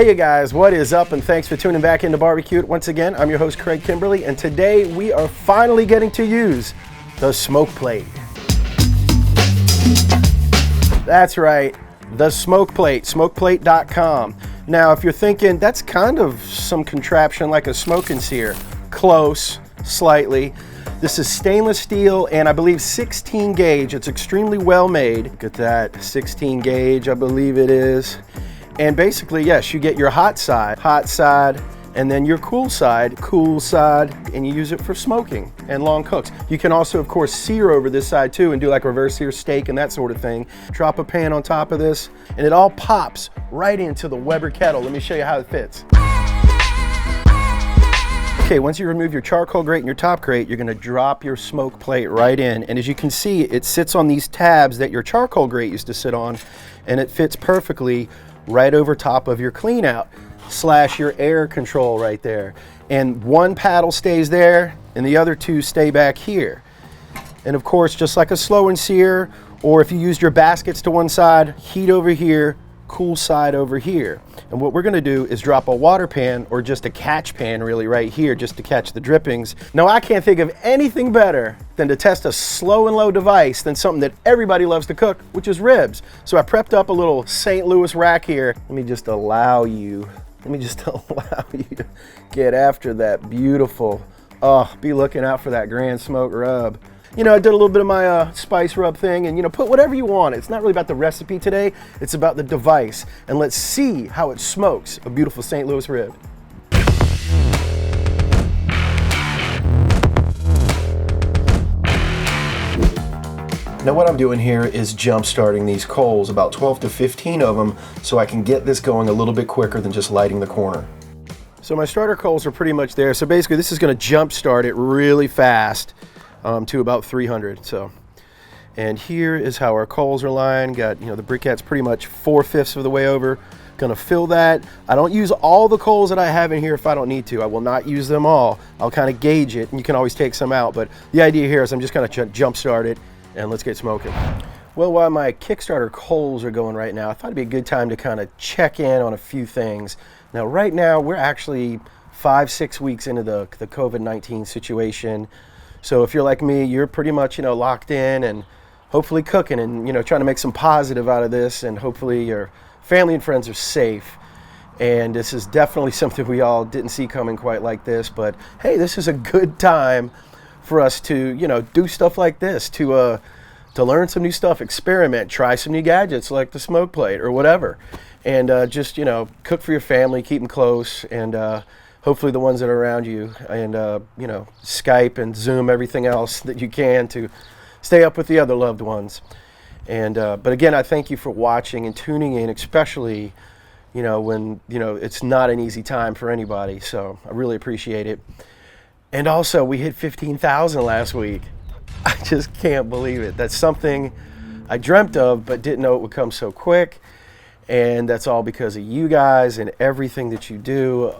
Hey you guys, what is up, and thanks for tuning back into BBQ. Once again, I'm your host Craig Kimberly, and today we are finally getting to use the smoke plate. That's right, the smoke plate, smokeplate.com. Now if you're thinking that's kind of some contraption like a smoke and sear, close, slightly. This is stainless steel and I believe 16 gauge. It's extremely well made. Look at that, 16 gauge I believe it is. And basically, yes, you get your hot side, and then your cool side, and you use it for smoking and long cooks. You can also, of course, sear over this side too and do like reverse sear steak and that sort of thing. Drop a pan on top of this, and it all pops right into the Weber kettle. Let me show you how it fits. Okay, once you remove your charcoal grate and your top grate, you're gonna drop your smoke plate right in. And as you can see, it sits on these tabs that your charcoal grate used to sit on, and it fits perfectly right over top of your clean out / your air control right there. And one paddle stays there and the other two stay back here. And of course, just like a slow and sear, or if you used your baskets to one side, heat over here, cool side over here. And what we're gonna do is drop a water pan, or just a catch pan really right here, just to catch the drippings. Now I can't think of anything better than to test a slow and low device than something that everybody loves to cook, which is ribs. So I prepped up a little St. Louis rack here. Let me just allow you to get after that beautiful, be looking out for that grand smoke rub. You know, I did a little bit of my spice rub thing, and you know, put whatever you want. It's not really about the recipe today, it's about the device. And let's see how it smokes a beautiful St. Louis rib. Now what I'm doing here is jump starting these coals, about 12 to 15 of them, so I can get this going a little bit quicker than just lighting the corner. So my starter coals are pretty much there. So basically this is gonna jump start it really fast to about 300. So, and here is how our coals are lined. Got, you know, the briquette's pretty much 4/5 of the way over. Gonna fill that. I don't use all the coals that I have in here if I don't need to. I will not use them all. I'll kind of gauge it, and you can always take some out. But the idea here is I'm just gonna jump start it, and let's get smoking. Well, while my Kickstarter coals are going right now, I thought it'd be a good time to kind of check in on a few things. Now, right now, we're actually 5-6 weeks into the COVID-19 situation. So if you're like me, you're pretty much, you know, locked in and hopefully cooking and, you know, trying to make some positive out of this, and hopefully your family and friends are safe. And this is definitely something we all didn't see coming quite like this, but hey, this is a good time for us to, you know, do stuff like this, to learn some new stuff, experiment, try some new gadgets like the smoke plate or whatever, and just, you know, cook for your family, keep them close, and hopefully the ones that are around you, and you know, Skype and Zoom, everything else that you can to stay up with the other loved ones. And but again, I thank you for watching and tuning in, especially, you know, when, you know, it's not an easy time for anybody. So I really appreciate it. And also, we hit 15,000 last week. I just can't believe it. That's something I dreamt of, but didn't know it would come so quick. And that's all because of you guys and everything that you do,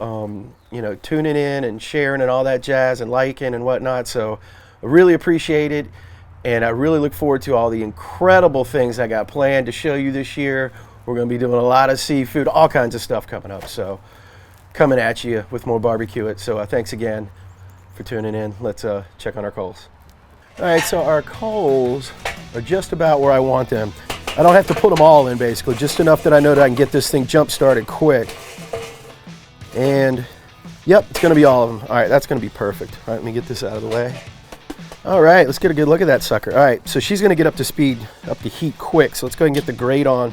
you know, tuning in and sharing and all that jazz and liking and whatnot. So I really appreciate it. And I really look forward to all the incredible things I got planned to show you this year. We're going to be doing a lot of seafood, all kinds of stuff coming up. So coming at you with more barbecue it. So thanks again for tuning in. Let's check on our coals. All right, so our coals are just about where I want them. I don't have to put them all in, basically, just enough that I know that I can get this thing jump started quick. And yep, it's gonna be all of them. All right, that's gonna be perfect. All right, let me get this out of the way. All right, let's get a good look at that sucker. All right, so she's gonna get up to speed, up to heat quick. So let's go ahead and get the grate on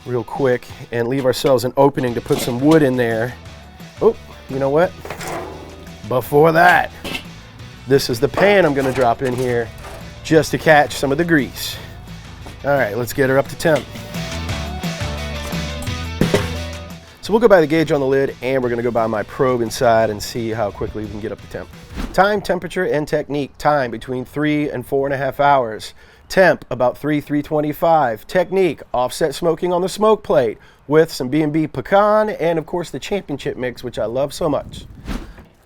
real quick and leave ourselves an opening to put some wood in there. Oh, you know what? Before that, this is the pan I'm gonna drop in here just to catch some of the grease. All right, let's get her up to temp. So we'll go by the gauge on the lid, and we're gonna go by my probe inside and see how quickly we can get up to temp. Time, temperature, and technique. Time between 3 and 4.5 hours. Temp about 325. Technique, offset smoking on the smoke plate with some B&B pecan and of course the championship mix, which I love so much.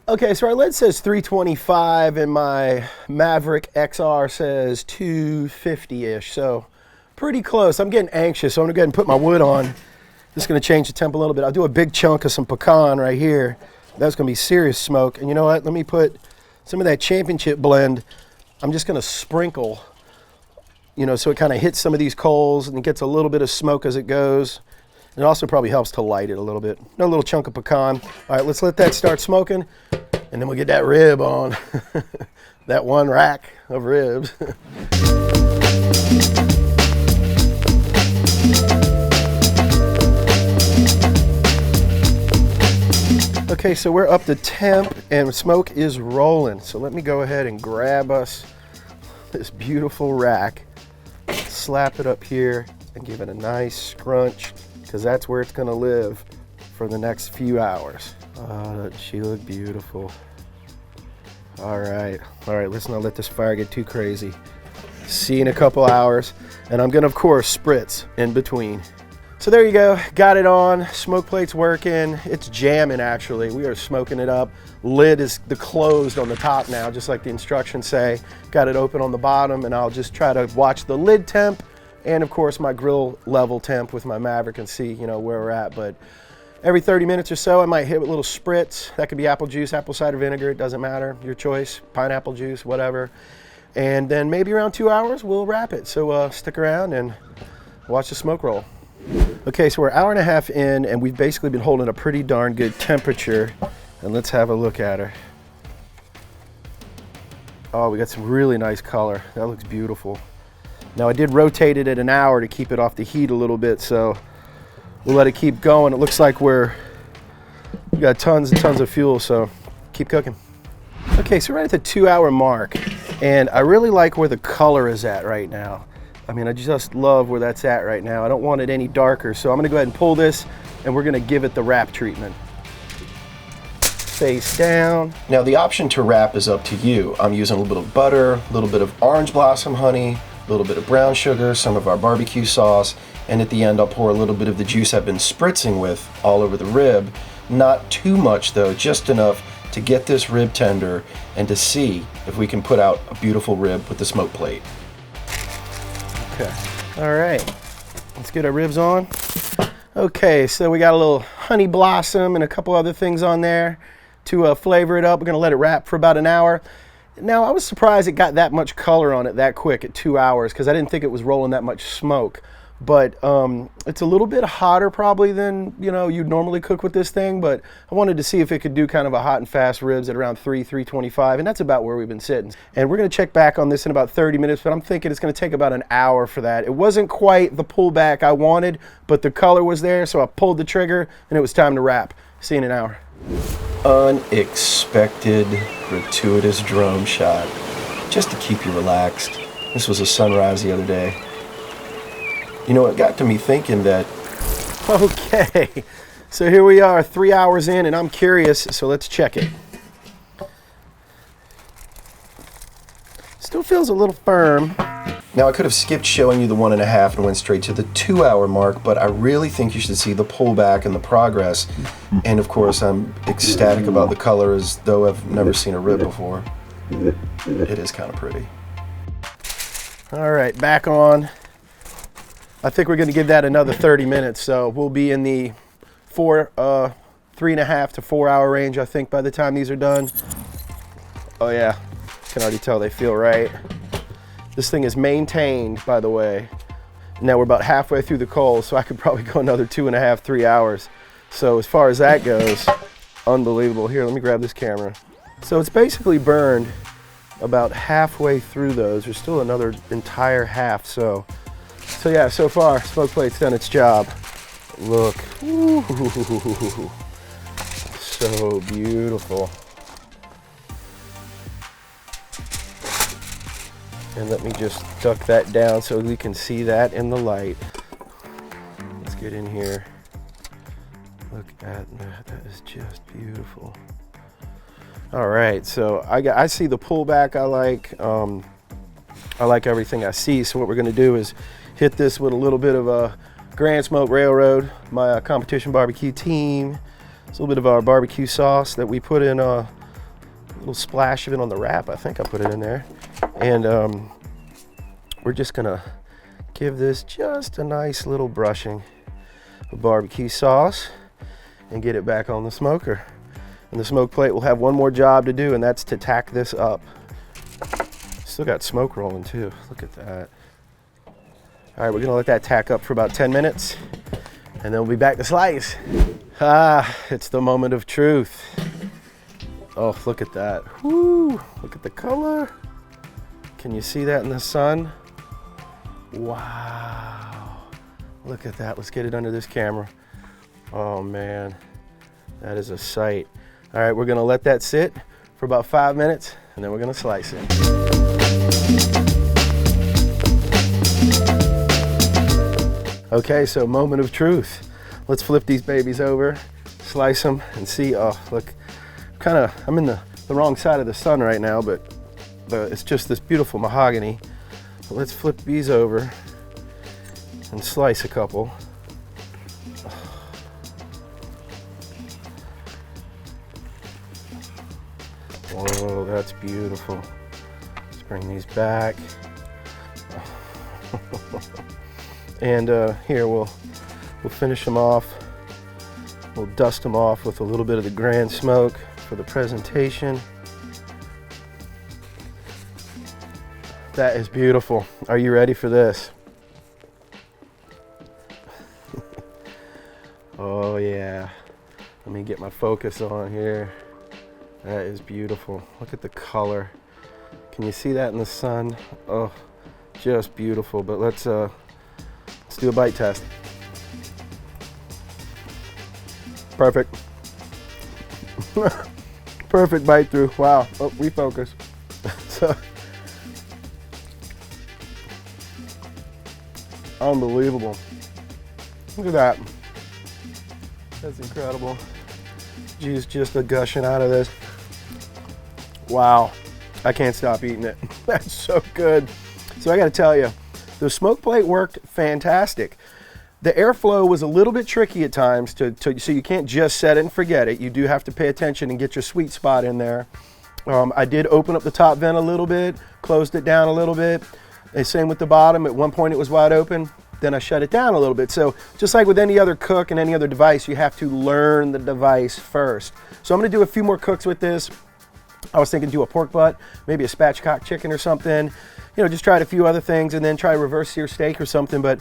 Okay, so our lid says 325 and my Maverick XR says 250-ish, so pretty close. I'm getting anxious, so I'm gonna go ahead and put my wood on This is going to change the temp a little bit. I'll do a big chunk of some pecan right here. That's going to be serious smoke. And you know what? Let me put some of that championship blend. I'm just going to sprinkle, you know, so it kind of hits some of these coals and it gets a little bit of smoke as it goes. It also probably helps to light it a little bit. Another little chunk of pecan. All right, let's let that start smoking, and then we'll get that rib on. That one rack of ribs. Okay, so we're up to temp and smoke is rolling. So let me go ahead and grab us this beautiful rack, slap it up here, and give it a nice scrunch, because that's where it's gonna live for the next few hours. Oh, doesn't she look beautiful? All right, let's not let this fire get too crazy. See you in a couple hours, and I'm gonna, of course, spritz in between. So there you go, got it on, smoke plate's working, it's jamming actually, we are smoking it up. Lid is closed on the top now, just like the instructions say. Got it open on the bottom, and I'll just try to watch the lid temp, and of course my grill level temp with my Maverick and see, you know, where we're at. But every 30 minutes or so, I might hit with a little spritz. That could be apple juice, apple cider vinegar, it doesn't matter, your choice, pineapple juice, whatever. And then maybe around 2 hours, we'll wrap it. So stick around and watch the smoke roll. Okay, so we're an hour and a half in, and we've basically been holding a pretty darn good temperature. And let's have a look at her. Oh, we got some really nice color. That looks beautiful. Now I did rotate it at an hour to keep it off the heat a little bit, so we'll let it keep going. It looks like we got tons and tons of fuel, so keep cooking. Okay, so we're right at the 2 hour mark, and I really like where the color is at right now. I mean, I just love where that's at right now. I don't want it any darker, so I'm gonna go ahead and pull this, and we're gonna give it the wrap treatment. Face down. Now the option to wrap is up to you. I'm using a little bit of butter, a little bit of orange blossom honey, a little bit of brown sugar, some of our barbecue sauce, and at the end I'll pour a little bit of the juice I've been spritzing with all over the rib. Not too much though, just enough to get this rib tender and to see if we can put out a beautiful rib with the smoke plate. Okay, all right, let's get our ribs on. Okay, so we got a little honey blossom and a couple other things on there to flavor it up. We're gonna let it wrap for about an hour. Now, I was surprised it got that much color on it that quick at 2 hours, because I didn't think it was rolling that much smoke. But it's a little bit hotter probably than, you know, you'd normally cook with this thing, but I wanted to see if it could do kind of a hot and fast ribs at around 325, and that's about where we've been sitting. And we're gonna check back on this in about 30 minutes, but I'm thinking it's gonna take about an hour for that. It wasn't quite the pullback I wanted, but the color was there, so I pulled the trigger and it was time to wrap. See you in an hour. Unexpected, gratuitous drone shot, just to keep you relaxed. This was a sunrise the other day. You know, it got to me thinking that, okay, so here we are 3 hours in, and I'm curious, so let's check it. Still feels a little firm. Now, I could have skipped showing you the 1.5 and went straight to the 2 hour mark, but I really think you should see the pullback and the progress. And of course, I'm ecstatic about the color as though I've never seen a rib before. It is kind of pretty. All right, back on. I think we're gonna give that another 30 minutes, so we'll be in the 3.5 to 4 hour range, I think, by the time these are done. Oh yeah, can already tell they feel right. This thing is maintained, by the way. Now we're about halfway through the coals, so I could probably go another 2.5, 3 hours. So as far as that goes, unbelievable. Here, let me grab this camera. So it's basically burned about halfway through those. There's still another entire half, so yeah, so far, smoke plate's done its job. Look, ooh, so beautiful. And let me just duck that down so we can see that in the light. Let's get in here. Look at that, that is just beautiful. All right, so I see the pullback I like everything I see, so what we're gonna do is hit this with a little bit of a Grand Smoke Railroad, my competition barbecue team. It's a little bit of our barbecue sauce that we put in a little splash of it on the wrap. I think I put it in there. And we're just gonna give this just a nice little brushing. the barbecue sauce and get it back on the smoker. And the smoke plate will have one more job to do, and that's to tack this up. Still got smoke rolling too. Look at that. All right, we're gonna let that tack up for about 10 minutes, and then we'll be back to slice. Ah, it's the moment of truth. Oh, look at that. Woo, look at the color. Can you see that in the sun? Wow. Look at that. Let's get it under this camera. Oh man, that is a sight. All right, we're gonna let that sit for about 5 minutes, and then we're gonna slice it. Okay, so moment of truth. Let's flip these babies over, slice them, and see. Oh, look, I'm in the wrong side of the sun right now, but it's just this beautiful mahogany. So let's flip these over and slice a couple. Oh, that's beautiful. Let's bring these back. And here we'll finish them off. We'll dust them off with a little bit of the grand smoke for the presentation. That is beautiful. Are you ready for this? Oh yeah. Let me get my focus on here. That is beautiful. Look at the color. Can you see that in the sun? Oh, just beautiful. But let's do a bite test. Perfect. Perfect bite through. Wow. Oh, refocus. So, unbelievable. Look at that. That's incredible. Juice just a gushing out of this. Wow. I can't stop eating it. That's so good. So I got to tell you, the smoke plate worked fantastic. The airflow was a little bit tricky at times, so you can't just set it and forget it. You do have to pay attention and get your sweet spot in there. I did open up the top vent a little bit, closed it down a little bit. And same with the bottom. At one point it was wide open, then I shut it down a little bit. So just like with any other cook and any other device, you have to learn the device first. So I'm gonna do a few more cooks with this. I was thinking do a pork butt, maybe a spatchcock chicken or something. You know, just tried a few other things and then try a reverse sear steak or something. But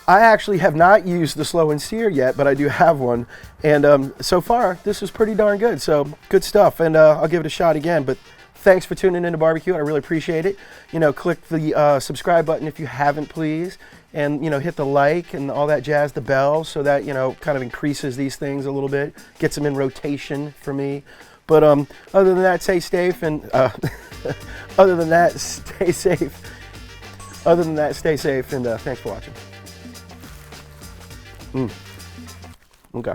I actually have not used the slow and sear yet, but I do have one. And so far, this is pretty darn good. So good stuff. And I'll give it a shot again. But thanks for tuning in to BBQ. I really appreciate it. You know, click the subscribe button if you haven't, please. And, you know, hit the like and all that jazz, the bell, so that, you know, kind of increases these things a little bit, gets them in rotation for me. But other than that, stay safe and other than that, stay safe. Other than that, stay safe and thanks for watching. Okay.